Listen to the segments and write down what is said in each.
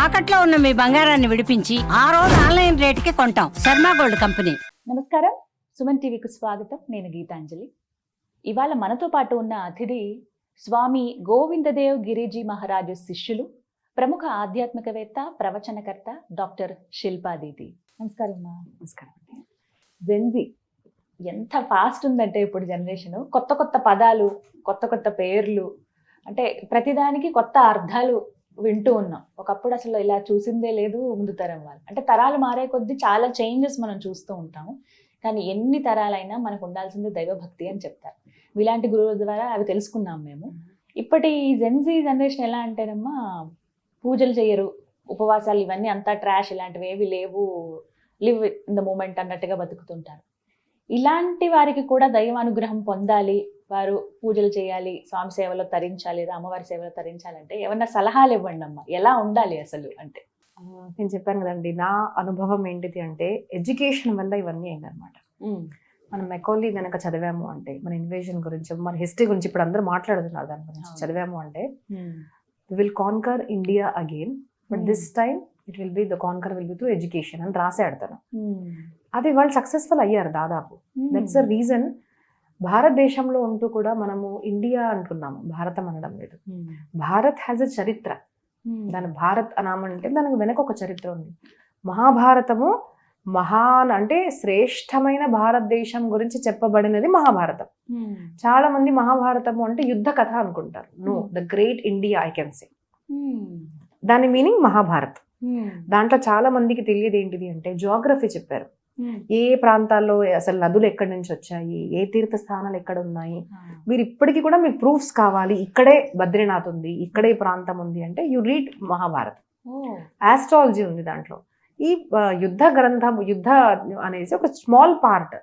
తాకట్లో ఉన్న మీ బంగారాన్ని విడిపించి ఆ రోజు ఆన్లైన్ రేటుకి కొంటాం. Sharma gold company. నమస్కారం, సుమన్ టీవీకి స్వాగతం. నేను గీతాంజలి. ఇవాళ మనతో పాటు ఉన్న అతిథి స్వామి గోవిందదేవ్ గిరిజీ మహారాజు శిష్యులు, ప్రముఖ ఆధ్యాత్మికవేత్త, ప్రవచనకర్త డాక్టర్ శిల్పా దీది. నమస్కారం అమ్మా. నమస్కారం. జెన్జీ ఎంత ఫాస్ట్ ఉందంటే ఇప్పుడు జనరేషన్, కొత్త కొత్త పదాలు, కొత్త కొత్త పేర్లు, అంటే ప్రతిదానికి కొత్త అర్థాలు వింటూ ఉన్నాం. ఒకప్పుడు అసలు ఇలా చూసిందే లేదు ముందు తరం వాళ్ళు. అంటే తరాలు మారే కొద్దీ చాలా చేంజెస్ మనం చూస్తూ ఉంటాము. కానీ ఎన్ని తరాలైనా మనకు ఉండాల్సింది దైవభక్తి అని చెప్తారు. ఇలాంటి గురువుల ద్వారా అవి తెలుసుకున్నాం మేము. ఇప్పటి జెన్జీ జనరేషన్ ఎలా అంటేనమ్మా, పూజలు చేయరు, ఉపవాసాలు ఇవన్నీ అంతా ట్రాష్, ఇలాంటివి ఏవి లేవు, లివ్ ఇన్ ద మూమెంట్ అన్నట్టుగా బతుకుతుంటారు. ఇలాంటి వారికి కూడా దైవ అనుగ్రహం పొందాలి, వారు పూజలు చేయాలి, స్వామి సేవలో తరించాలి, అమ్మవారి సేవలో తరించాలంటే ఏమన్నా సలహాలు ఇవ్వండి అమ్మా, ఎలా ఉండాలి అసలు అంటే? నేను చెప్పాను కదండి, నా అనుభవం ఏంటిది అంటే ఎడ్యుకేషన్ వల్ల ఇవన్నీ అయిందనమాట. మనం మెకాలీ కనుక చదివాము అంటే, మన ఇన్వేజన్ గురించి, మన హిస్టరీ గురించి ఇప్పుడు అందరూ మాట్లాడుతున్నారు, దాని గురించి చదివాము అంటే we will conquer India again, but this time it will be the conquer will be through education అని రాసే ఆడతాను. అది వాళ్ళు సక్సెస్ఫుల్ అయ్యారు దాదాపు. That's the reason. భారతదేశంలో ఉంటూ కూడా మనము ఇండియా అంటున్నాము, భారతం అనడం లేదు. భారత్ హ్యాజ్ అ చరిత్ర. దాని భారత్ అనామంటే దానికి వెనక ఒక చరిత్ర ఉంది. మహాభారతము అంటే శ్రేష్టమైన భారతదేశం గురించి చెప్పబడినది మహాభారతం. చాలా మంది మహాభారతము అంటే యుద్ధ కథ అనుకుంటారు. No, the great India I can say. దాని మీనింగ్ మహాభారత్. దాంట్లో చాలా మందికి తెలియదు ఏంటిది అంటే జియోగ్రఫీ చెప్పారు. ఏ ప్రాంతాల్లో అసలు నదులు ఎక్కడి నుంచి వచ్చాయి, ఏ తీర్థ స్థానాలు ఎక్కడ ఉన్నాయి, మీరు ఇప్పటికీ కూడా మీకు ప్రూఫ్స్ కావాలి, ఇక్కడే బద్రీనాథ్ ఉంది, ఇక్కడే ప్రాంతం ఉంది అంటే యు రీడ్ మహాభారత్. ఆస్ట్రాలజీ ఉంది దాంట్లో. ఈ యుద్ధ గ్రంథం, యుద్ధ అనేసి ఒక స్మాల్ పార్ట్.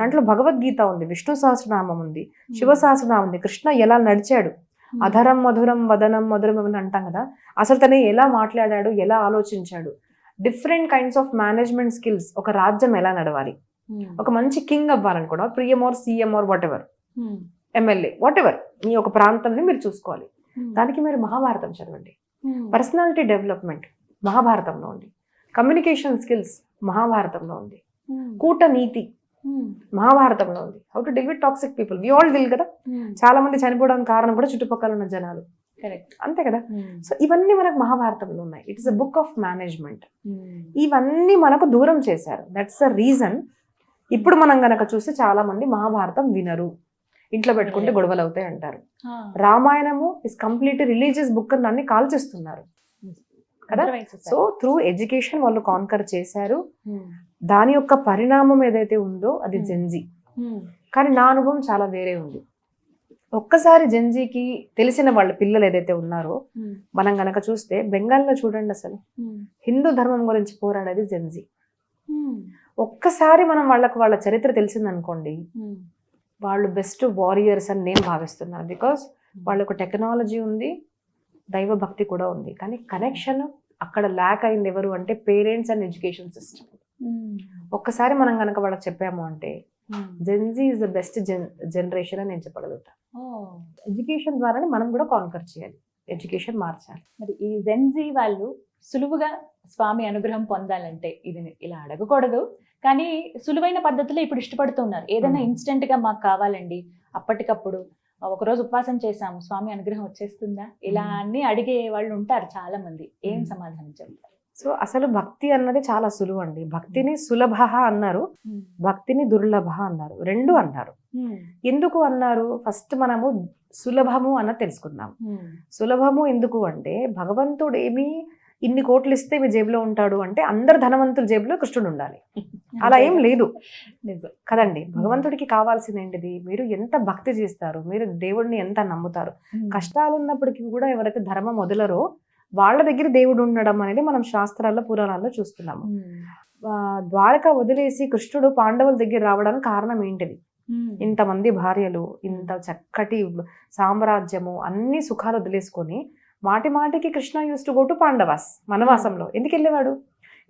దాంట్లో భగవద్గీత ఉంది, విష్ణు సహస్రనామం ఉంది, శివ సహస్రనామం ఉంది, కృష్ణ ఎలా నడిచాడు, అధరం మధురం వదనం మధురం అని అంటాం కదా, అసలు తను ఎలా మాట్లాడాడు, ఎలా ఆలోచించాడు, different kinds of management skills, ఒక రాజ్యం ఎలా నడవాలి, ఒక మంచి కింగ్ అవ్వాలనుకోవడం, PM or CM or whatever, MLA whatever, మీ ఒక ప్రాంతాన్ని మీరు చూసుకోవాలి. దానికి మీరు మహాభారతం చదవండి. పర్సనాలిటీ డెవలప్మెంట్ మహాభారతంలో ఉంది. కమ్యూనికేషన్ స్కిల్స్ మహాభారతంలో ఉంది. కూటనీతి మహాభారతంలో ఉంది. How to deal with toxic people, we all deal కదా. చాలా మంది చనిపోవడానికి కారణం కూడా చుట్టుపక్కల ఉన్న జనాలు, కరెక్ట్ అంతే కదా. సో ఇవన్నీ మనకు మహాభారతంలో ఉన్నాయి. It is a book of management. ఇవన్నీ మనకు దూరం చేశారు. That's the reason. ఇప్పుడు మనం గనక చూస్తే చాలా మంది మహాభారతం వినరు, ఇంట్లో పెట్టుకుంటే గొడవలు అవుతాయి అంటారు. రామాయణము ఇస్ కంప్లీట్ రిలీజియస్ బుక్ అని దాన్ని కాల్చేస్తున్నారు కదా. సో త్రూ ఎడ్యుకేషన్ వాళ్ళు కాన్కర్ చేశారు. దాని యొక్క పరిణామం ఏదైతే ఉందో అది జెన్జీ. కానీ నా అనుభవం చాలా వేరే ఉంది. ఒక్కసారి జెన్జీకి తెలిసిన వాళ్ళ పిల్లలు ఏదైతే ఉన్నారో, మనం గనక చూస్తే బెంగాల్లో చూడండి, అసలు హిందూ ధర్మం గురించి పోరాడేది జెన్జీ. ఒక్కసారి మనం వాళ్ళ చరిత్ర తెలిసిందనుకోండి, వాళ్ళు బెస్ట్ వారియర్స్ అని నేను భావిస్తున్నాను. బికాస్ వాళ్ళకు టెక్నాలజీ ఉంది, దైవ భక్తి కూడా ఉంది. కానీ కనెక్షన్ అక్కడ ల్యాక్ అయింది ఎవరు అంటే పేరెంట్స్ అండ్ ఎడ్యుకేషన్ సిస్టమ్. ఒక్కసారి మనం కనుక వాళ్ళకి చెప్పాము అంటే Gen Z is the best generation అని నేను చెప్పగలుగుతాను. ఎడ్యుకేషన్ ద్వారానే మనం కూడా కాన్కర్ చేయాలి, ఎడ్యుకేషన్ మార్చాలి. మరి ఈ జెన్జీ వాళ్ళు సులువుగా స్వామి అనుగ్రహం పొందాలంటే ఇది ఇలా అడగకూడదు, కానీ సులువైన పద్ధతిలో ఇప్పుడు ఇష్టపడుతున్నారు. ఏదైనా ఇన్స్టెంట్ గా మాకు కావాలండి, అప్పటికప్పుడు ఒకరోజు ఉపవాసం చేసాము, స్వామి అనుగ్రహం వచ్చేస్తుందా, ఇలా అన్ని అడిగే వాళ్ళు ఉంటారు చాలా మంది. ఏం సమాధానం చెప్తారు? సో అసలు భక్తి అన్నది చాలా సులువు అండి. భక్తిని సులభ అన్నారు, భక్తిని దుర్లభ అన్నారు, రెండు అన్నారు. ఎందుకు అన్నారు? ఫస్ట్ మనము సులభము అన్న తెలుసుకుందాం. సులభము ఎందుకు అంటే, భగవంతుడు ఏమి ఇన్ని కోట్లు ఇస్తే మీ జేబులో ఉంటాడు అంటే అందరు ధనవంతుల జేబులో కృష్ణుడు ఉండాలి, అలా ఏం లేదు కదండి. భగవంతుడికి కావాల్సింది ఏంటిది? మీరు ఎంత భక్తి చేస్తారు, మీరు దేవుడిని ఎంత నమ్ముతారు. కష్టాలు ఉన్నప్పటికీ కూడా ఎవరైతే ధర్మం వదలరో వాళ్ళ దగ్గర దేవుడు ఉండడం అనేది మనం శాస్త్రాల్లో, పురాణాల్లో చూస్తున్నాము. ద్వారక వదిలేసి కృష్ణుడు పాండవుల దగ్గర రావడానికి కారణం ఏంటిది? ఇంతమంది భార్యలు, ఇంత చక్కటి సామ్రాజ్యము, అన్ని సుఖాలు వదిలేసుకొని మాటి మాటికి Krishna used to go to Pandavas, వనవాసంలో ఎందుకు వెళ్ళేవాడు?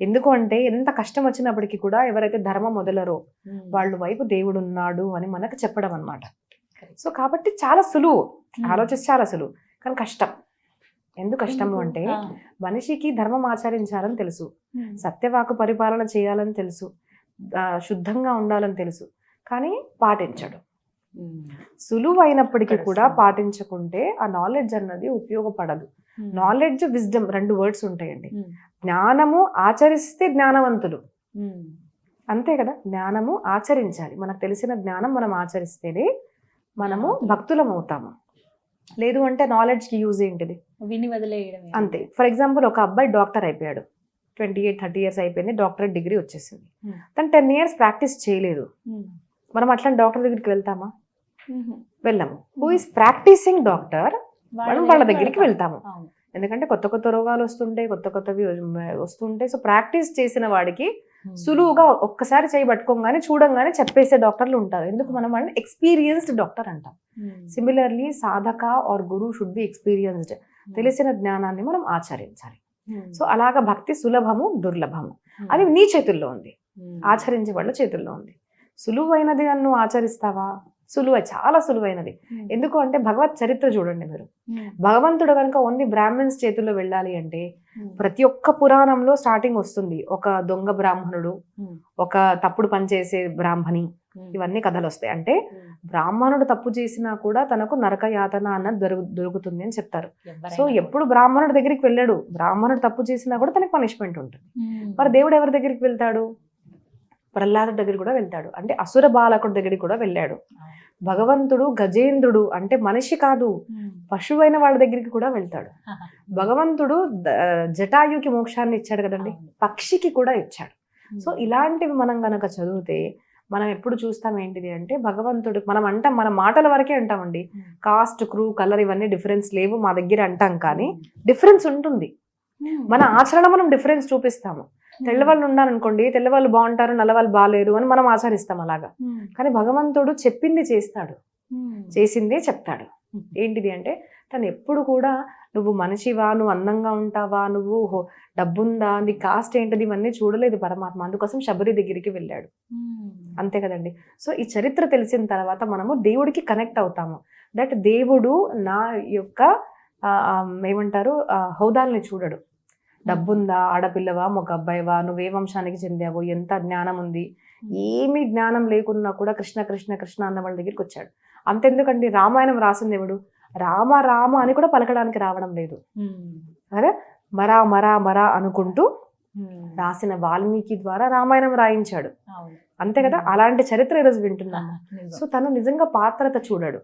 ఎందుకు అంటే ఎంత కష్టం వచ్చినప్పటికీ కూడా ఎవరైతే ధర్మం వదలరో వాళ్ళ వైపు దేవుడు ఉన్నాడు అని మనకు చెప్పడం అన్నమాట. సో కాబట్టి చాలా సులువు, ఆలోచిస్తే చాలా సులువు, కానీ కష్టం. ఎందుకు కష్టము అంటే మనిషికి ధర్మం ఆచరించాలని తెలుసు, సత్యవాకు పరిపాలన చేయాలని తెలుసు, శుద్ధంగా ఉండాలని తెలుసు, కానీ పాటించడు. సులువు అయినప్పటికీ కూడా పాటించకుంటే ఆ నాలెడ్జ్ అన్నది ఉపయోగపడదు. నాలెడ్జ్, విజ్డమ్ 2 వర్డ్స్ ఉంటాయండి. జ్ఞానము ఆచరిస్తే జ్ఞానవంతులు, అంతే కదా. జ్ఞానము ఆచరించాలి, మనకు తెలిసిన జ్ఞానం మనం ఆచరిస్తేనే మనము భక్తులం అవుతాము. లేదు అంటే నాలెడ్జ్కి యూజ్ ఏంటిది, విని వదిలేయడం అంతే. ఫర్ ఎగ్జాంపుల్ ఒక అబ్బాయి డాక్టర్ అయిపోయాడు, 28-30 years అయిపోయింది, డాక్టరేట్ డిగ్రీ వచ్చేసింది. తను 10 years ప్రాక్టీస్ చేయలేదు. మనం అట్లా డాక్టర్ దగ్గరికి వెళ్తామా? వెళ్ళాము. హూ ఈస్ ప్రాక్టీసింగ్ డాక్టర్, మనం వాళ్ళ దగ్గరికి వెళ్తాము. ఎందుకంటే కొత్త కొత్త రోగాలు వస్తుంటాయి, కొత్త కొత్తవి వస్తుంటాయి. సో ప్రాక్టీస్ చేసిన వాడికి సులువుగా ఒక్కసారి చేయబట్టుకోగానే చూడంగానే చెప్పేసే డాక్టర్లు ఉంటారు. ఎందుకు? మనం వాళ్ళని ఎక్స్పీరియన్స్డ్ డాక్టర్ అంటాం. Similarly sadhaka or guru should be experienced. తెలిసిన జ్ఞానాన్ని మనం ఆచరించాలి. సో అలాగా భక్తి సులభము దుర్లభము, అది నీ చేతుల్లో ఉంది, ఆచరించే వాళ్ళ చేతుల్లో ఉంది. సులువైనది నన్ను ఆచరిస్తావా? చాలా సులువైనది. ఎందుకు అంటే భగవత్ చరిత్ర చూడండి మీరు. భగవంతుడు కనుక ఓన్లీ బ్రాహ్మణ్స్ చేతుల్లో వెళ్ళాలి అంటే ప్రతి ఒక్క పురాణంలో స్టార్టింగ్ వస్తుంది, ఒక దొంగ బ్రాహ్మణుడు, ఒక తప్పుడు పనిచేసే బ్రాహ్మణి, ఇవన్నీ కథలు వస్తాయి. అంటే బ్రాహ్మణుడు తప్పు చేసినా కూడా తనకు నరక యాతన అన్నది దొరుకుతుంది అని చెప్తారు. సో ఎప్పుడు బ్రాహ్మణుడి దగ్గరికి వెళ్ళాడు, బ్రాహ్మణుడు తప్పు చేసినా కూడా తనకి పనిష్మెంట్ ఉంటుంది. మరి దేవుడు ఎవరి దగ్గరికి వెళ్తాడు? ప్రహ్లాదు దగ్గరికి కూడా వెళ్తాడు, అంటే అసుర బాలకుడి దగ్గరికి కూడా వెళ్ళాడు. భగవంతుడు గజేంద్రుడు, అంటే మనిషి కాదు పశువైన వాళ్ళ దగ్గరికి కూడా వెళ్తాడు. భగవంతుడు జటాయుకి మోక్షాన్ని ఇచ్చాడు కదండి, పక్షికి కూడా ఇచ్చాడు. సో ఇలాంటివి మనం గనక చదివితే మనం ఎప్పుడు చూస్తాం ఏంటిది అంటే భగవంతుడు, మనం అంటాం, మన మాటల వరకే అంటామండి, కాస్ట్, క్రూ, కలర్ ఇవన్నీ డిఫరెన్స్ లేవు మా దగ్గర అంటాం, కానీ డిఫరెన్స్ ఉంటుంది. మన ఆచరణ మనం డిఫరెన్స్ చూపిస్తాము. తెల్లవాళ్ళు ఉన్నారనుకోండి, తెల్లవాళ్ళు బాగుంటారు, నల్లవాళ్ళు బాగాలేరు అని మనం ఆచరిస్తాం అలాగా. కానీ భగవంతుడు చెప్పింది చేస్తాడు, చేసిందే చెప్తాడు. ఏంటిది అంటే తను ఎప్పుడు కూడా నువ్వు మనిషివా, నువ్వు అందంగా ఉంటావా, నువ్వు డబ్బుందా, నీ కాస్ట్ ఏంటిది, ఇవన్నీ చూడలేదు పరమాత్మ. అందుకోసం శబరి దగ్గరికి వెళ్ళాడు, అంతే కదండి. సో ఈ చరిత్ర తెలిసిన తర్వాత మనము దేవుడికి కనెక్ట్ అవుతాము. దట్ దేవుడు నా యొక్క ఏమంటారు హోదాల్ని చూడడు. డబ్బుందా, ఆడపిల్లవా, ఒక అబ్బాయివా, నువ్వే వంశానికి చెందావో, ఎంత జ్ఞానం ఉంది, ఏమీ జ్ఞానం లేకున్నా కూడా కృష్ణ కృష్ణ కృష్ణ అన్న వాళ్ళ దగ్గరికి వచ్చాడు. అంతెందుకండి, రామాయణం రాసింది ఎవడు? రామ రామ అని కూడా పలకడానికి రావడం లేదు, అదే మరా మరా మరా అనుకుంటూ రాసిన వాల్మీకి ద్వారా రామాయణం రాయించాడు, అంతే కదా. అలాంటి చరిత్ర ఈరోజు వింటున్నాము. సో తను నిజంగా పాత్రత చూడడు,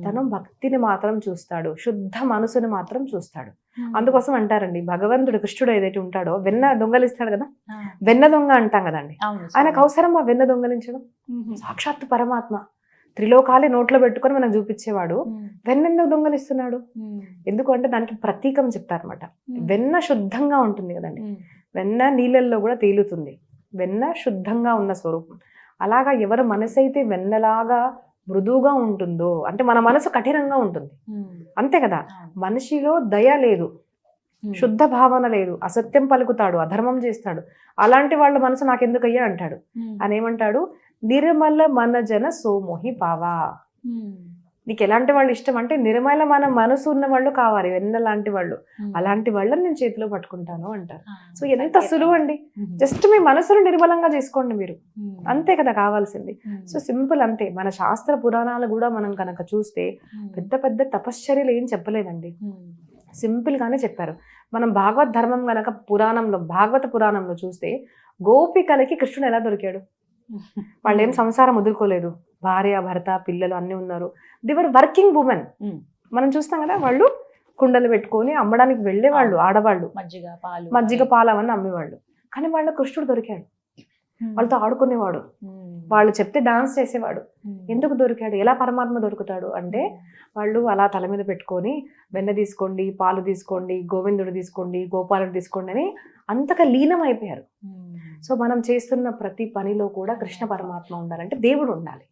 తను భక్తిని మాత్రం చూస్తాడు, శుద్ధ మనసుని మాత్రం చూస్తాడు. అందుకోసం అంటారండి, భగవంతుడు కృష్ణుడు ఏదైతే ఉంటాడో వెన్న దొంగలిస్తాడు కదా, వెన్న దొంగ అంటాం కదండి. ఆయనకు అవసరం ఆ వెన్న దొంగలించడం? సాక్షాత్తు పరమాత్మ త్రిలోకాలే నోట్లో పెట్టుకొని మనకు చూపించేవాడు వెన్నెందుకు దొంగలిస్తున్నాడు? ఎందుకు అంటే దానికి ప్రతీకం చెప్తారన్నమాట. వెన్న శుద్ధంగా ఉంటుంది కదండి, వెన్న నీళ్ళల్లో కూడా తేలుతుంది, వెన్న శుద్ధంగా ఉన్న స్వరూపం. అలాగా ఎవరి మనసు అయితే వెన్నలాగా మృదువుగా ఉంటుందో, అంటే మన మనసు కఠినంగా ఉంటుంది, అంతే కదా. మనిషిలో దయ లేదు, శుద్ధ భావన లేదు, అసత్యం పలుకుతాడు, అధర్మం చేస్తాడు. అలాంటి వాళ్ళ మనసు నాకెందుకయ్యా అంటాడు. అని ఏమంటాడు? నిర్మల మన జన సోమోహి పావా. నీకు ఎలాంటి వాళ్ళు ఇష్టం అంటే నిర్మల మన మనసు ఉన్న వాళ్ళు కావాలి, వెన్న లాంటి వాళ్ళు. అలాంటి వాళ్ళని నేను చేతిలో పట్టుకుంటాను అంటారు. సో ఎంత సులువు అండి, జస్ట్ మీ మనసును నిర్మలంగా చేసుకోండి మీరు, అంతే కదా కావాల్సింది. సో సింపుల్ అంతే. మన శాస్త్ర పురాణాలు కూడా మనం కనుక చూస్తే పెద్ద పెద్ద తపశ్చర్యలు ఏం చెప్పలేదండి, సింపుల్ గానే చెప్పారు. మనం భాగవత్ ధర్మం గనక భాగవత పురాణంలో చూస్తే గోపికలకి కృష్ణుడు ఎలా దొరికాడు? వాళ్ళు ఏం సంసారం వదులుకోలేదు, భార్య భర్త పిల్లలు అన్ని ఉన్నారు, దివర్ వర్కింగ్ ఉమెన్. మనం చూస్తాం కదా, వాళ్ళు కుండలు పెట్టుకొని అమ్మడానికి వెళ్ళేవాళ్ళు, ఆడవాళ్ళు మజ్జిగ పాలు అవన్నీ అమ్మేవాళ్ళు. కానీ వాళ్ళ కృష్ణుడు దొరికాడు, వాళ్ళతో ఆడుకునేవాడు, వాళ్ళు చెప్తే డాన్స్ చేసేవాడు. ఎందుకు దొరికాడు? ఎలా పరమాత్మ దొరుకుతాడు అంటే వాళ్ళు అలా తల మీద పెట్టుకొని వెన్న తీసుకోండి, పాలు తీసుకోండి, గోవిందుడు తీసుకోండి, గోపాలుడు తీసుకోండి అని అంతగా లీనం అయిపోయారు. సో మనం చేస్తున్న ప్రతి పనిలో కూడా కృష్ణ పరమాత్మ ఉండాలంటే దేవుడు ఉండాలి,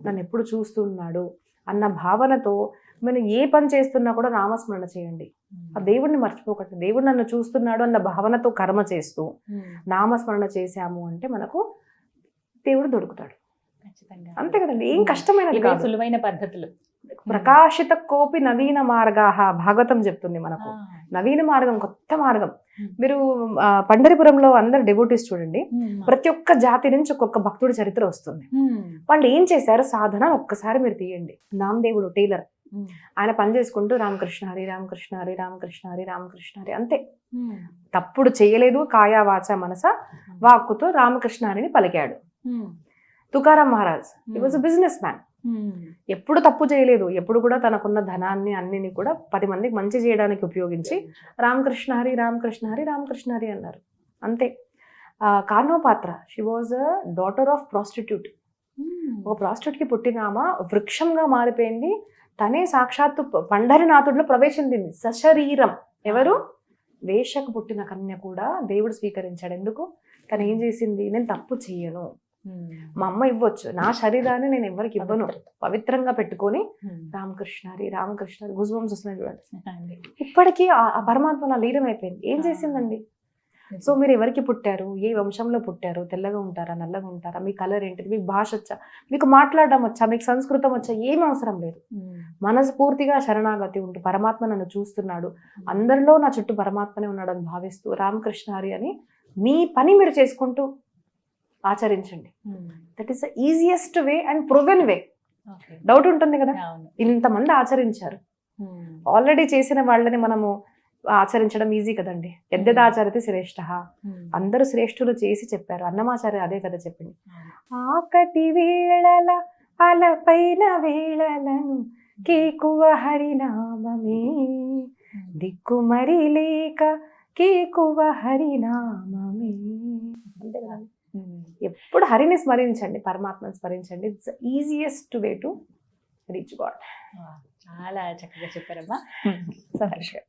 నన్ను ఎప్పుడు చూస్తున్నాడు అన్న భావనతో మనం ఏ పని చేస్తున్నా కూడా నామస్మరణ చేయండి. ఆ దేవుడిని మర్చిపోకండి. దేవుడు నన్ను చూస్తున్నాడు అన్న భావనతో కర్మ చేస్తూ నామస్మరణ చేశాము అంటే మనకు దేవుడు దొరుకుతాడు, అంతే కదండి. ఏం కష్టమైనది కాదు, సులువైన పద్ధతులు. ప్రకాశిత కోపి నవీన మార్గాహ భాగవతం చెప్తుంది మనకు. నవీన మార్గం, కొత్త మార్గం. మీరు పండరిపురంలో అందరు డెవోటీస్ చూడండి, ప్రతి ఒక్క జాతి నుంచి ఒక్కొక్క భక్తుడి చరిత్ర వస్తుంది. వాళ్ళు ఏం చేశారు సాధన ఒక్కసారి మీరు తీయండి. నామదేవుడు టైలర్, ఆయన పని చేసుకుంటూ రామకృష్ణ హరి రామకృష్ణ హరి రామకృష్ణ హరి రామకృష్ణ హరి అంతే. తప్పుడు చేయలేదు, కాయా వాచ మనస వాక్కుతో రామకృష్ణ హరిని పలికాడు. తుకారాం మహారాజ్, హి వాజ్ అ బిజినెస్ మ్యాన్. ఎప్పుడు తప్పు చేయలేదు, ఎప్పుడు కూడా తనకున్న ధనాన్ని అన్నిని కూడా 10 మందికి మంచి చేయడానికి ఉపయోగించి రామకృష్ణ హరి రామకృష్ణ హరి రామకృష్ణ హరి అన్నారు అంతే. కార్నోపాత్ర, she was a daughter of prostitute. ఒక ప్రాస్టిట్యూట్ కి పుట్టిన ఆమె వృక్షంగా మారిపోయింది. తనే సాక్షాత్తు పండరినాథుడిలో ప్రవేశించింది సశరీరం. ఎవరు? వేషకు పుట్టిన కన్య కూడా దేవుడు స్వీకరించాడు. ఎందుకు? తను ఏం చేసింది? నేను తప్పు చెయ్యను, మా అమ్మ ఇవ్వచ్చు, నా శరీరాన్ని నేను ఎవరికి ఇవ్వను, పవిత్రంగా పెట్టుకొని రామకృష్ణ హరి రామకృష్ణ హరి గుజ్బంస్ వస్తున్నాయి చూడండి. ఇప్పటికీ ఆ పరమాత్మ లీనం అయిపోయింది. ఏం చేసిందండి? సో మీరు ఎవరికి పుట్టారు, ఏ వంశంలో పుట్టారు, తెల్లగా ఉంటారా, నల్లగా ఉంటారా, మీ కలర్ ఏంటిది, మీకు భాష వచ్చా, మీకు మాట్లాడడం వచ్చా, మీకు సంస్కృతం వచ్చా, ఏం అవసరం లేదు. మనస్ఫూర్తిగా శరణాగతి ఉంటూ పరమాత్మ నన్ను చూస్తున్నాడు, అందరిలో నా చుట్టూ పరమాత్మనే ఉన్నాడు అని భావిస్తూ రామకృష్ణ హరి అని మీ పని మీరు చేసుకుంటూ ఆచరించండి. That is the easiest way and proven way. Doubt ఉంటుంది కదా, ఇంతమంది ఆచరించారు, ఆల్రెడీ చేసిన వాళ్ళని మనము ఆచరించడం ఈజీ కదండి. యద్యదాచరతి శ్రేష్ఠ, అందరూ శ్రేష్ఠులు చేసి చెప్పారు. అన్నమాచార్య అదే కదా చెప్పింది. ఆకటి వేళల అలపైన వేళలను కేకువ హరినామమే, దిక్కుమరి లేక కేకువ హరినామమే. అంతే కదా, ఎప్పుడు హరిని స్మరించండి, పరమాత్మని స్మరించండి. It's easiest way to reach god. చాలా చక్కగా చెప్పారమ్మా. సంతోషం.